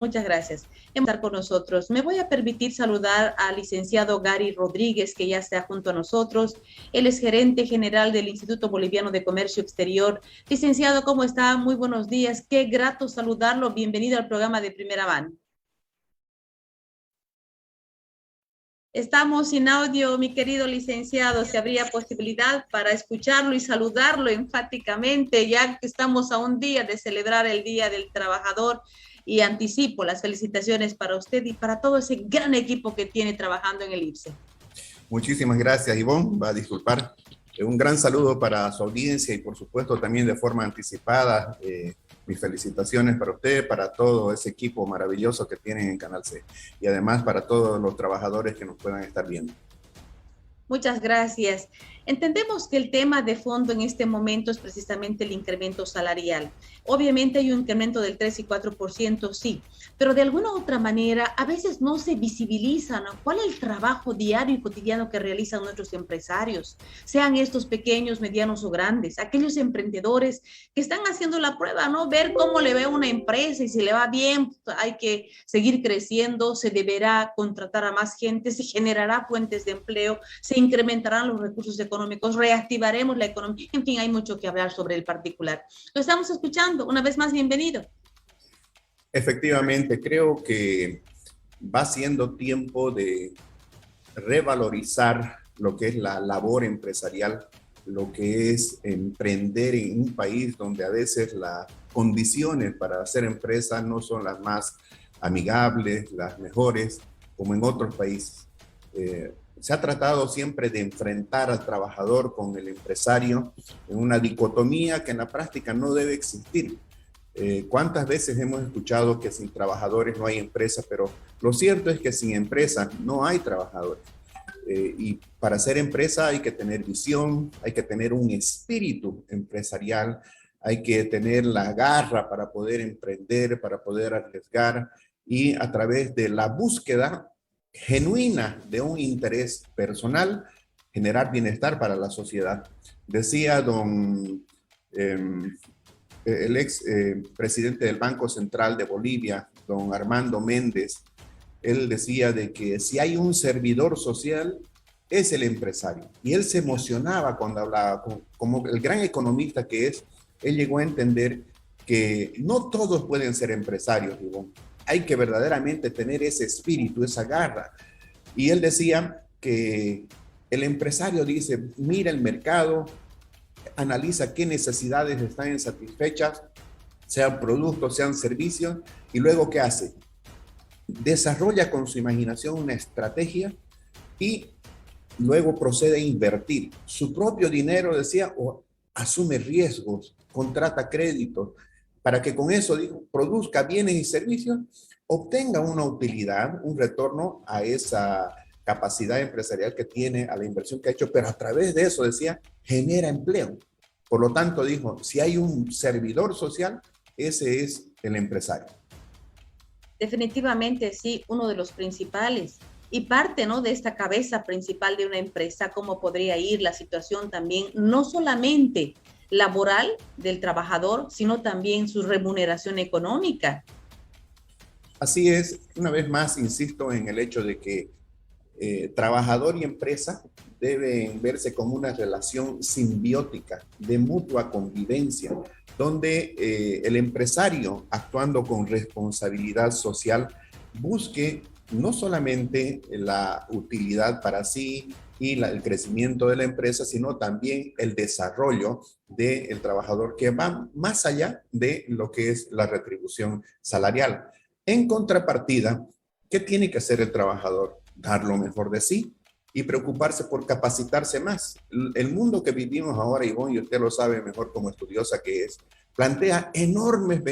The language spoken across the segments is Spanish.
Muchas gracias por estar con nosotros. Me voy a permitir saludar al licenciado Gary Rodríguez, que ya está junto a nosotros. Él es gerente general del Instituto Boliviano de Comercio Exterior. Licenciado, ¿cómo está? Muy buenos días. Qué grato saludarlo. Bienvenido al programa de Primera Mano. Estamos sin audio, mi querido licenciado. ¿Se habría posibilidad para escucharlo y saludarlo enfáticamente, ya que estamos a un día de celebrar el Día del Trabajador? Y anticipo las felicitaciones para usted y para todo ese gran equipo que tiene trabajando en el IPSE. Muchísimas gracias, Ivonne. Va a disculpar. Un gran saludo para su audiencia y, por supuesto, también de forma anticipada, mis felicitaciones para usted, para todo ese equipo maravilloso que tienen en Canal C y además para todos los trabajadores que nos puedan estar viendo. Muchas gracias. Entendemos que el tema de fondo en este momento es precisamente el incremento salarial. Obviamente hay un incremento del 3 y 4%, sí, pero de alguna u otra manera a veces no se visibiliza, ¿no? ¿Cuál es el trabajo diario y cotidiano que realizan nuestros empresarios? Sean estos pequeños, medianos o grandes, aquellos emprendedores que están haciendo la prueba, ¿no? Ver cómo le ve a una empresa y si le va bien, hay que seguir creciendo, se deberá contratar a más gente, se generará fuentes de empleo, se incrementarán los recursos económicos, reactivaremos la economía. En fin, hay mucho que hablar sobre el particular. Lo estamos escuchando. Una vez más, bienvenido. Efectivamente, creo que va siendo tiempo de revalorizar lo que es la labor empresarial, lo que es emprender en un país donde a veces las condiciones para hacer empresa no son las más amigables, las mejores, como en otros países. Se ha tratado siempre de enfrentar al trabajador con el empresario en una dicotomía que en la práctica no debe existir. ¿Cuántas veces hemos escuchado que sin trabajadores no hay empresa? Pero lo cierto es que sin empresa no hay trabajadores. Y para ser empresa hay que tener visión, hay que tener un espíritu empresarial, hay que tener la garra para poder emprender, para poder arriesgar y a través de la búsqueda genuina de un interés personal, generar bienestar para la sociedad. Decía el ex presidente del Banco Central de Bolivia, don Armando Méndez, él decía de que si hay un servidor social, es el empresario. Y él se emocionaba cuando hablaba, como el gran economista que es, él llegó a entender que no todos pueden ser empresarios, digo. Hay que verdaderamente tener ese espíritu, esa garra. Y él decía que el empresario dice, mira el mercado, analiza qué necesidades están insatisfechas, sean productos, sean servicios, y luego ¿qué hace? Desarrolla con su imaginación una estrategia y luego procede a invertir su propio dinero, decía, o asume riesgos, contrata créditos, para que con eso digo, produzca bienes y servicios, obtenga una utilidad, un retorno a esa capacidad empresarial que tiene, a la inversión que ha hecho, pero a través de eso, decía, genera empleo. Por lo tanto, dijo, si hay un servidor social, ese es el empresario. Definitivamente, sí, uno de los principales y parte, ¿no?, de esta cabeza principal de una empresa, cómo podría ir la situación también, no solamente laboral del trabajador, sino también su remuneración económica. Así es, una vez más, insisto en el hecho de que trabajador y empresa deben verse como una relación simbiótica de mutua convivencia, donde el empresario, actuando con responsabilidad social, busque no solamente la utilidad para sí y el crecimiento de la empresa, sino también el desarrollo del trabajador que va más allá de lo que es la retribución salarial. En contrapartida, ¿qué tiene que hacer el trabajador? Dar lo mejor de sí y preocuparse por capacitarse más. El mundo que vivimos ahora, Ivonne, y usted lo sabe mejor como estudiosa que es, plantea enormes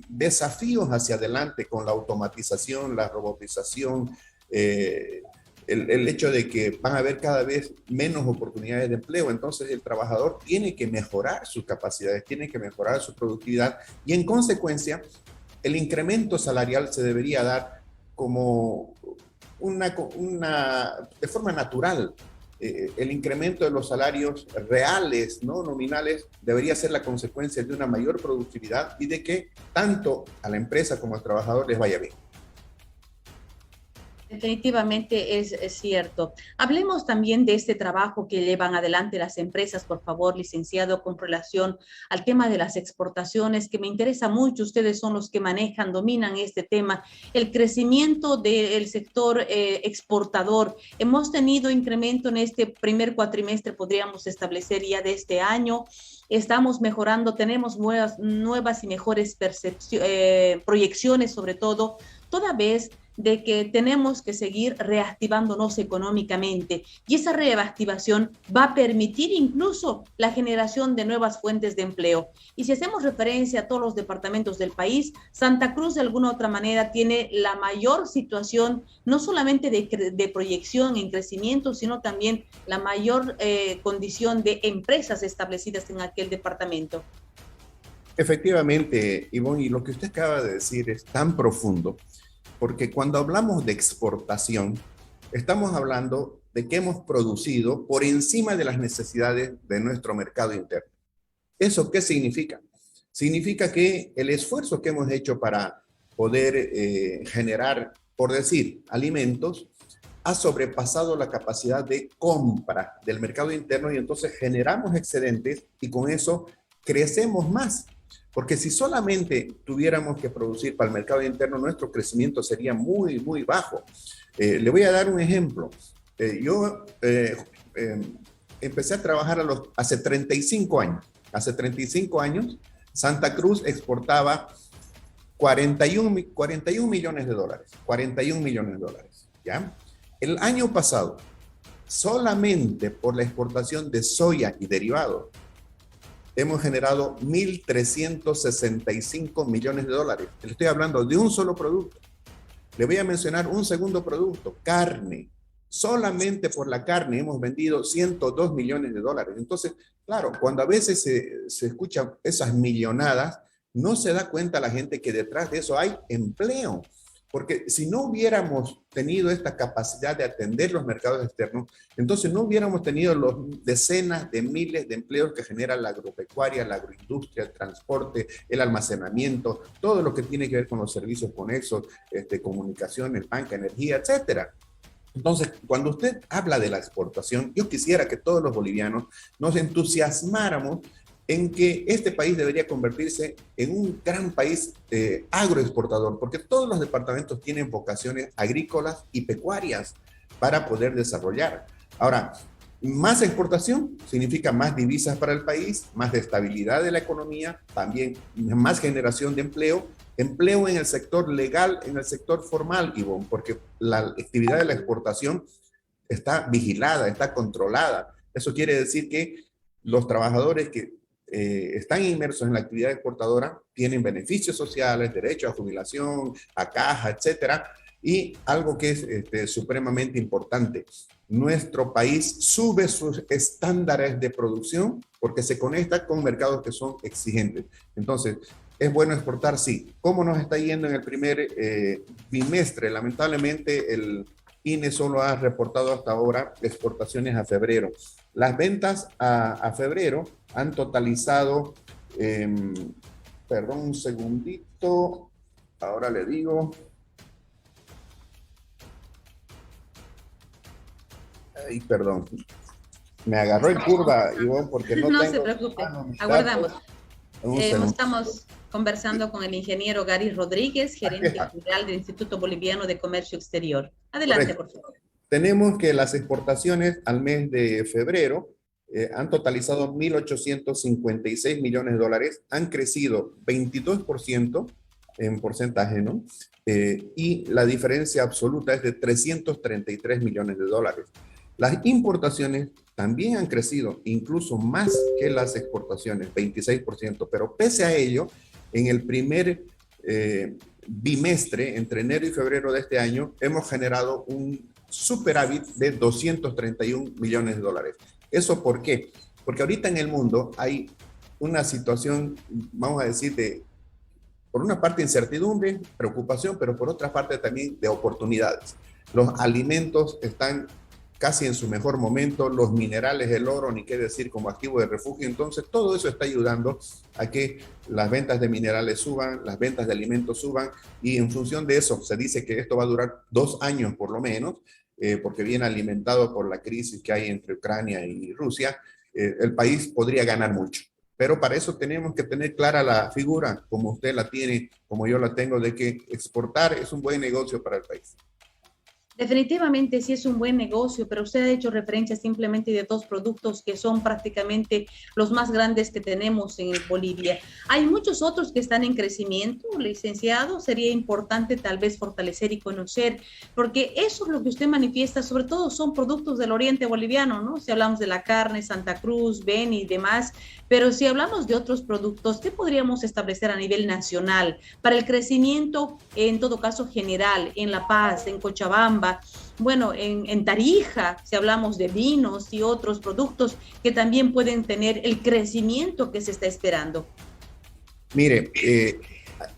desafíos hacia adelante con la automatización, la robotización, el hecho de que van a haber cada vez menos oportunidades de empleo. Entonces el trabajador tiene que mejorar sus capacidades, tiene que mejorar su productividad y en consecuencia el incremento salarial se debería dar como de forma natural, el incremento de los salarios reales, no nominales, debería ser la consecuencia de una mayor productividad y de que tanto a la empresa como al trabajador les vaya bien. Definitivamente es cierto. Hablemos también de este trabajo que llevan adelante las empresas, por favor, licenciado, con relación al tema de las exportaciones, que me interesa mucho. Ustedes son los que manejan, dominan este tema, el crecimiento del sector exportador. Hemos tenido incremento en este primer cuatrimestre, podríamos establecer ya de este año. Estamos mejorando, tenemos nuevas y mejores proyecciones, sobre todo, toda vez de que tenemos que seguir reactivándonos económicamente y esa reactivación va a permitir incluso la generación de nuevas fuentes de empleo. Y si hacemos referencia a todos los departamentos del país, Santa Cruz de alguna u otra manera tiene la mayor situación, no solamente de proyección en crecimiento, sino también la mayor condición de empresas establecidas en aquel departamento. Efectivamente, Ivonne, y lo que usted acaba de decir es tan profundo, porque cuando hablamos de exportación, estamos hablando de que hemos producido por encima de las necesidades de nuestro mercado interno. ¿Eso qué significa? Significa que el esfuerzo que hemos hecho para poder generar, por decir, alimentos, ha sobrepasado la capacidad de compra del mercado interno y entonces generamos excedentes y con eso crecemos más. Porque si solamente tuviéramos que producir para el mercado interno, nuestro crecimiento sería muy, muy bajo. Le voy a dar un ejemplo. Yo empecé a trabajar hace 35 años. Hace 35 años, Santa Cruz exportaba 41 millones de dólares. 41 millones de dólares, ¿ya? El año pasado, solamente por la exportación de soya y derivados, hemos generado 1.365 millones de dólares. Le estoy hablando de un solo producto. Le voy a mencionar un segundo producto, carne. Solamente por la carne hemos vendido 102 millones de dólares. Entonces, claro, cuando a veces se escuchan esas millonadas, no se da cuenta la gente que detrás de eso hay empleo. Porque si no hubiéramos tenido esta capacidad de atender los mercados externos, entonces no hubiéramos tenido los decenas de miles de empleos que genera la agropecuaria, la agroindustria, el transporte, el almacenamiento, todo lo que tiene que ver con los servicios conexos, comunicaciones, banca, energía, etcétera. Entonces, cuando usted habla de la exportación, yo quisiera que todos los bolivianos nos entusiasmáramos en que este país debería convertirse en un gran país agroexportador, porque todos los departamentos tienen vocaciones agrícolas y pecuarias para poder desarrollar. Ahora, más exportación significa más divisas para el país, más estabilidad de la economía, también más generación de empleo, empleo en el sector legal, en el sector formal, Ivonne, porque la actividad de la exportación está vigilada, está controlada. Eso quiere decir que los trabajadores que están inmersos en la actividad exportadora tienen beneficios sociales, derecho a jubilación, a caja, etcétera. Y algo que es supremamente importante, nuestro país sube sus estándares de producción porque se conecta con mercados que son exigentes. Entonces, ¿es bueno exportar? Sí. ¿Cómo nos está yendo en el primer bimestre? Lamentablemente, el INE solo ha reportado hasta ahora exportaciones a febrero. Las ventas a febrero han totalizado, perdón un segundito, ahora le digo. Ay, perdón, me agarró en curva, Ivonne, porque no tengo... No se preocupe, aguardamos. Estamos conversando con el ingeniero Gary Rodríguez, gerente general del Instituto Boliviano de Comercio Exterior. Adelante, por favor. Tenemos que las exportaciones al mes de febrero han totalizado 1.856 millones de dólares, han crecido 22% en porcentaje, ¿no? Y la diferencia absoluta es de 333 millones de dólares. Las importaciones también han crecido, incluso más que las exportaciones, 26%, pero pese a ello, en el primer bimestre, entre enero y febrero de este año, hemos generado un superávit de 231 millones de dólares. ¿Eso por qué? Porque ahorita en el mundo hay una situación, vamos a decir, por una parte incertidumbre, preocupación, pero por otra parte también de oportunidades. Los alimentos están casi en su mejor momento, los minerales, el oro, ni qué decir, como activo de refugio. Entonces, todo eso está ayudando a que las ventas de minerales suban, las ventas de alimentos suban, y en función de eso, se dice que esto va a durar 2 años por lo menos, porque viene alimentado por la crisis que hay entre Ucrania y Rusia. El país podría ganar mucho. Pero para eso tenemos que tener clara la figura, como usted la tiene, como yo la tengo, de que exportar es un buen negocio para el país. Definitivamente sí es un buen negocio, pero usted ha hecho referencia simplemente de dos productos que son prácticamente los más grandes que tenemos en Bolivia. Hay muchos otros que están en crecimiento, licenciado. Sería importante tal vez fortalecer y conocer, porque eso es lo que usted manifiesta, sobre todo son productos del oriente boliviano, ¿no? Si hablamos de la carne, Santa Cruz, Beni y demás, pero si hablamos de otros productos, ¿qué podríamos establecer a nivel nacional para el crecimiento, en todo caso general, en La Paz, en Cochabamba? Bueno, en Tarija, si hablamos de vinos y otros productos que también pueden tener el crecimiento que se está esperando. Mire,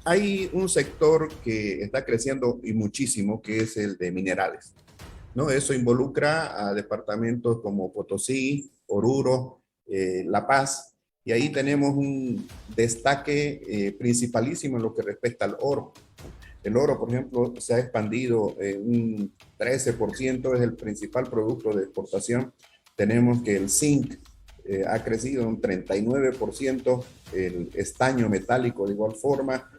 hay un sector que está creciendo y muchísimo, que es el de minerales, ¿no? Eso involucra a departamentos como Potosí, Oruro, La Paz, y ahí tenemos un destaque principalísimo en lo que respecta al oro. El oro, por ejemplo, se ha expandido un 13%, es el principal producto de exportación. Tenemos que el zinc ha crecido un 39%, el estaño metálico de igual forma,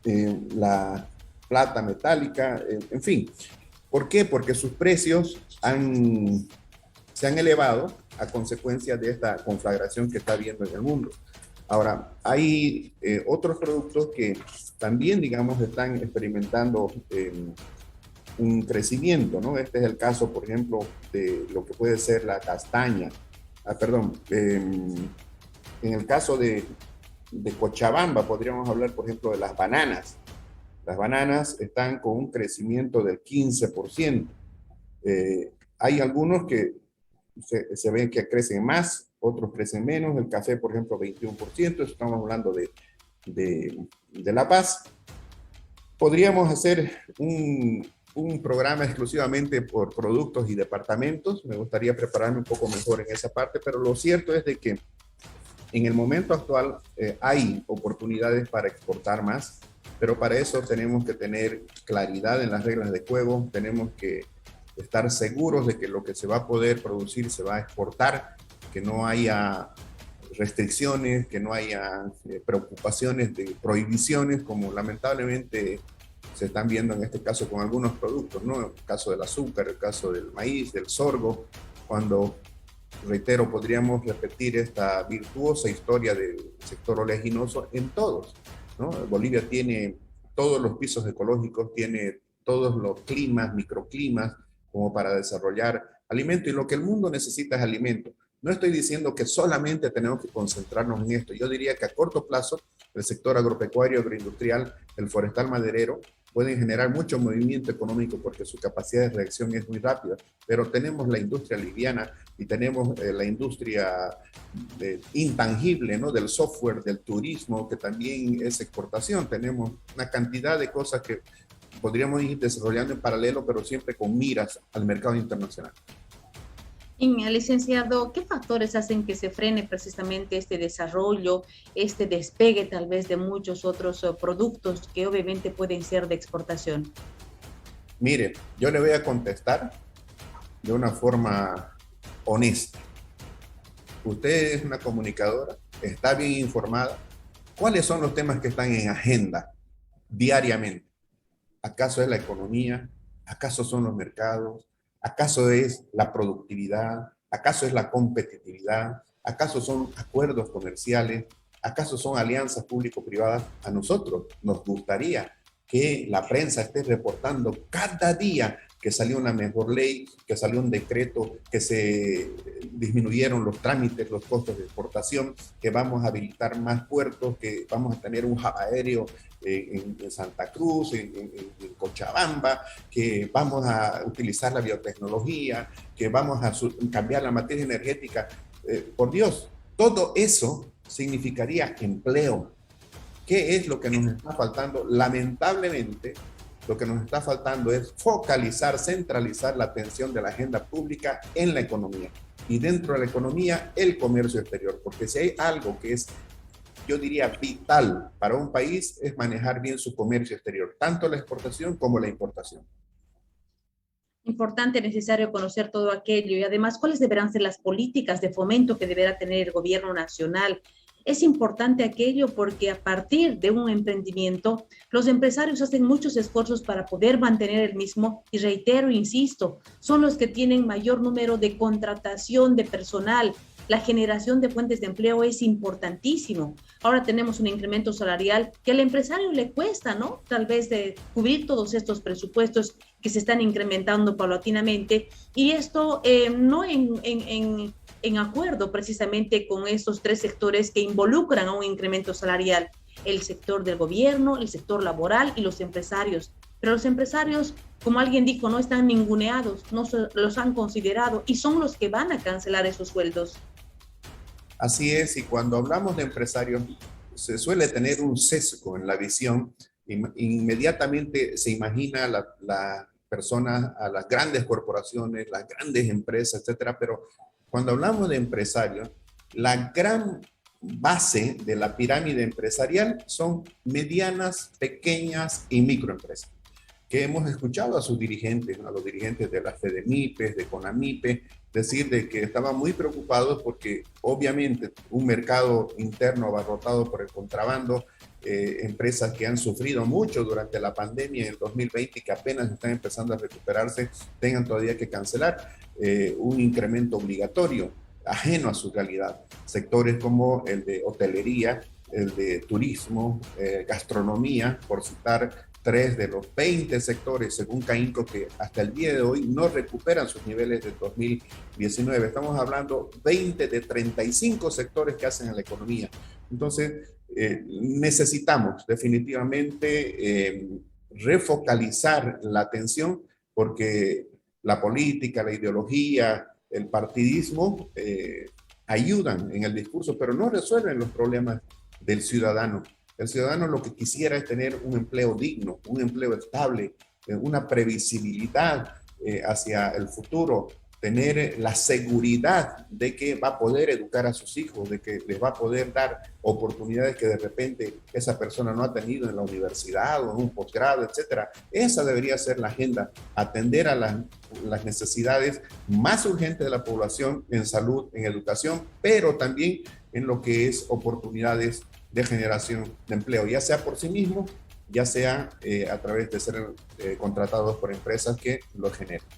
la plata metálica, en fin. ¿Por qué? Porque sus precios se han elevado a consecuencia de esta conflagración que está habiendo en el mundo. Ahora, hay otros productos que también, digamos, están experimentando un crecimiento, ¿no? Este es el caso, por ejemplo, de lo que puede ser la castaña. En el caso de Cochabamba, podríamos hablar, por ejemplo, de las bananas. Las bananas están con un crecimiento del 15%. Hay algunos que se ven que crecen más, otros crecen menos. El café, por ejemplo, 21%. Estamos hablando de La Paz. Podríamos hacer un programa exclusivamente por productos y departamentos. Me gustaría prepararme un poco mejor en esa parte, pero lo cierto es de que en el momento actual hay oportunidades para exportar más, pero para eso tenemos que tener claridad en las reglas de juego, tenemos que estar seguros de que lo que se va a poder producir se va a exportar, que no haya restricciones, que no haya preocupaciones de prohibiciones, como lamentablemente se están viendo en este caso con algunos productos, ¿no? El caso del azúcar, el caso del maíz, del sorgo, cuando, reitero, podríamos repetir esta virtuosa historia del sector oleaginoso en todos, ¿no? Bolivia tiene todos los pisos ecológicos, tiene todos los climas, microclimas, como para desarrollar alimento, y lo que el mundo necesita es alimento. No estoy diciendo que solamente tenemos que concentrarnos en esto. Yo diría que a corto plazo el sector agropecuario, agroindustrial, el forestal maderero pueden generar mucho movimiento económico porque su capacidad de reacción es muy rápida, pero tenemos la industria liviana y tenemos la industria intangible, ¿no? Del software, del turismo, que también es exportación. Tenemos una cantidad de cosas que podríamos ir desarrollando en paralelo, pero siempre con miras al mercado internacional. Licenciado, ¿qué factores hacen que se frene precisamente este desarrollo, este despegue tal vez de muchos otros productos que obviamente pueden ser de exportación? Mire, yo le voy a contestar de una forma honesta. Usted es una comunicadora, está bien informada. ¿Cuáles son los temas que están en agenda diariamente? ¿Acaso es la economía? ¿Acaso son los mercados? ¿Acaso es la productividad? ¿Acaso es la competitividad? ¿Acaso son acuerdos comerciales? ¿Acaso son alianzas público-privadas? A nosotros nos gustaría que la prensa esté reportando cada día que salió una mejor ley, que salió un decreto, que se disminuyeron los trámites, los costos de exportación, que vamos a habilitar más puertos, que vamos a tener un hub aéreo en Santa Cruz, en Cochabamba, que vamos a utilizar la biotecnología, que vamos a cambiar la materia energética. Por Dios, todo eso significaría empleo. ¿Qué es lo que nos está faltando? Lamentablemente, lo que nos está faltando es focalizar, centralizar la atención de la agenda pública en la economía. Y dentro de la economía, el comercio exterior. Porque si hay algo que es, yo diría, vital para un país, es manejar bien su comercio exterior, tanto la exportación como la importación. Importante, necesario conocer todo aquello y además cuáles deberán ser las políticas de fomento que deberá tener el gobierno nacional. Es importante aquello porque a partir de un emprendimiento, los empresarios hacen muchos esfuerzos para poder mantener el mismo y reitero, insisto, son los que tienen mayor número de contratación de personal. La generación de fuentes de empleo es importantísimo. Ahora tenemos un incremento salarial que al empresario le cuesta, ¿no? Tal vez de cubrir todos estos presupuestos que se están incrementando paulatinamente y esto no en acuerdo precisamente con estos tres sectores que involucran a un incremento salarial, el sector del gobierno, el sector laboral y los empresarios. Pero los empresarios, como alguien dijo, no están ninguneados, no los han considerado y son los que van a cancelar esos sueldos. Así es, y cuando hablamos de empresarios, se suele tener un sesgo en la visión. Inmediatamente se imagina la persona a las grandes corporaciones, las grandes empresas, etcétera, pero cuando hablamos de empresarios, la gran base de la pirámide empresarial son medianas, pequeñas y microempresas, que hemos escuchado a sus dirigentes, a los dirigentes de la FEDEMIPE, de CONAMIPE, decir de que estaban muy preocupados porque obviamente un mercado interno abarrotado por el contrabando, empresas que han sufrido mucho durante la pandemia en el 2020 y que apenas están empezando a recuperarse, tengan todavía que cancelar un incremento obligatorio ajeno a su realidad. Sectores como el de hotelería, el de turismo, gastronomía, por citar 3 de los 20 sectores, según CAINCO, que hasta el día de hoy no recuperan sus niveles de 2019. Estamos hablando 20 de 35 sectores que hacen a la economía. Entonces, necesitamos definitivamente refocalizar la atención porque la política, la ideología, el partidismo ayudan en el discurso, pero no resuelven los problemas del ciudadano. El ciudadano lo que quisiera es tener un empleo digno, un empleo estable, una previsibilidad hacia el futuro, tener la seguridad de que va a poder educar a sus hijos, de que les va a poder dar oportunidades que de repente esa persona no ha tenido en la universidad o en un posgrado, etcétera. Esa debería ser la agenda, atender a las necesidades más urgentes de la población en salud, en educación, pero también en lo que es oportunidades de generación de empleo, ya sea por sí mismo, ya sea a través de ser contratados por empresas que lo generen.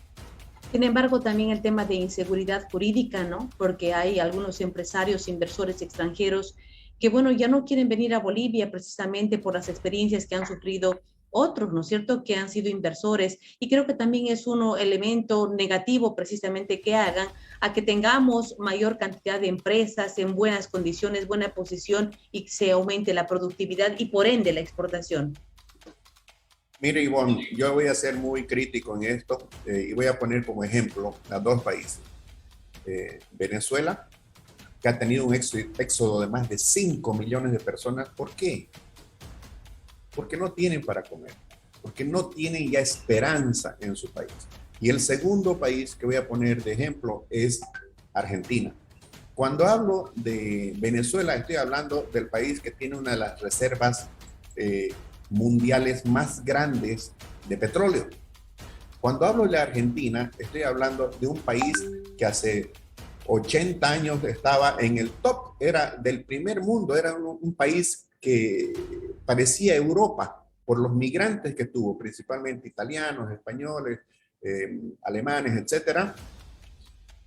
Sin embargo, también el tema de inseguridad jurídica, ¿no? Porque hay algunos empresarios, inversores extranjeros que, bueno, ya no quieren venir a Bolivia precisamente por las experiencias que han sufrido otros, ¿no es cierto?, que han sido inversores. Y creo que también es un elemento negativo precisamente que hagan a que tengamos mayor cantidad de empresas en buenas condiciones, buena posición y que se aumente la productividad y por ende la exportación. Mire, Ivonne, yo voy a ser muy crítico en esto y voy a poner como ejemplo a 2 países. Venezuela, que ha tenido un éxodo de más de 5 millones de personas. ¿Por qué? Porque no tienen para comer, porque no tienen ya esperanza en su país. Y el segundo país que voy a poner de ejemplo es Argentina. Cuando hablo de Venezuela, estoy hablando del país que tiene una de las reservas mundiales más grandes de petróleo. Cuando hablo de Argentina, estoy hablando de un país que hace 80 años estaba en el top, era del primer mundo, era un país que parecía Europa por los migrantes que tuvo, principalmente italianos, españoles, alemanes, etcétera.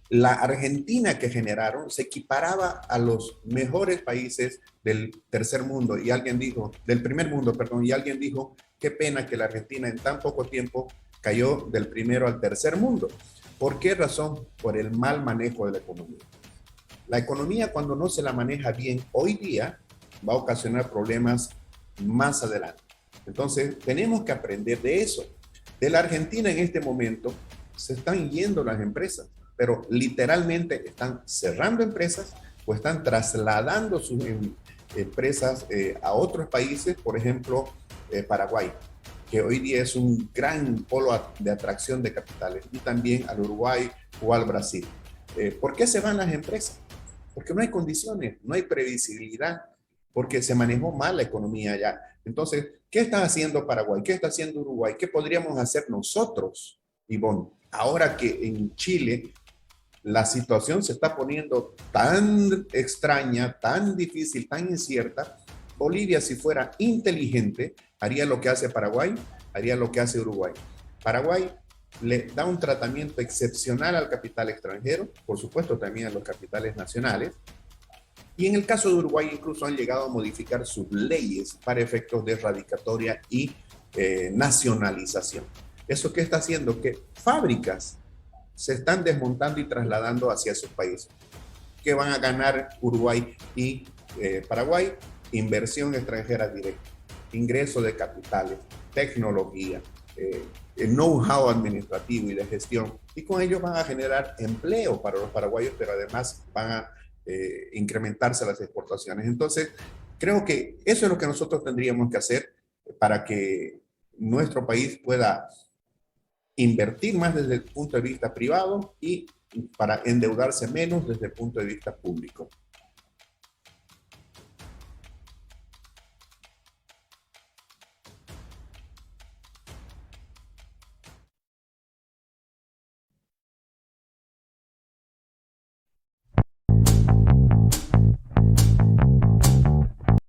La Argentina que generaron se equiparaba a los mejores países del tercer mundo y alguien dijo, del primer mundo, perdón, y alguien dijo, qué pena que la Argentina en tan poco tiempo cayó del primero al tercer mundo. ¿Por qué razón? Por el mal manejo de la economía. La economía, cuando no se la maneja bien hoy día, va a ocasionar problemas más adelante. Entonces, tenemos que aprender de eso. De la Argentina en este momento se están yendo las empresas, pero literalmente están cerrando empresas o están trasladando sus empresas a otros países, por ejemplo, Paraguay. que hoy día es un gran polo de atracción de capitales, y también al Uruguay o al Brasil. ¿Por qué se van las empresas? Porque no hay condiciones, no hay previsibilidad, porque se manejó mal la economía allá. Entonces, ¿qué está haciendo Paraguay? ¿Qué está haciendo Uruguay? ¿Qué podríamos hacer nosotros, Ivonne? Ahora que en Chile la situación se está poniendo tan extraña, tan difícil, tan incierta, Bolivia, si fuera inteligente, haría lo que hace Paraguay, haría lo que hace Uruguay. Paraguay le da un tratamiento excepcional al capital extranjero, por supuesto también a los capitales nacionales, y en el caso de Uruguay incluso han llegado a modificar sus leyes para efectos de erradicatoria y nacionalización. ¿Eso qué está haciendo? Que fábricas se están desmontando y trasladando hacia sus países. ¿Qué van a ganar Uruguay y Paraguay? Inversión extranjera directa, ingreso de capitales, tecnología, el know-how administrativo y de gestión, y con ello van a generar empleo para los paraguayos, pero además van a incrementarse las exportaciones. Entonces, creo que eso es lo que nosotros tendríamos que hacer para que nuestro país pueda invertir más desde el punto de vista privado y para endeudarse menos desde el punto de vista público.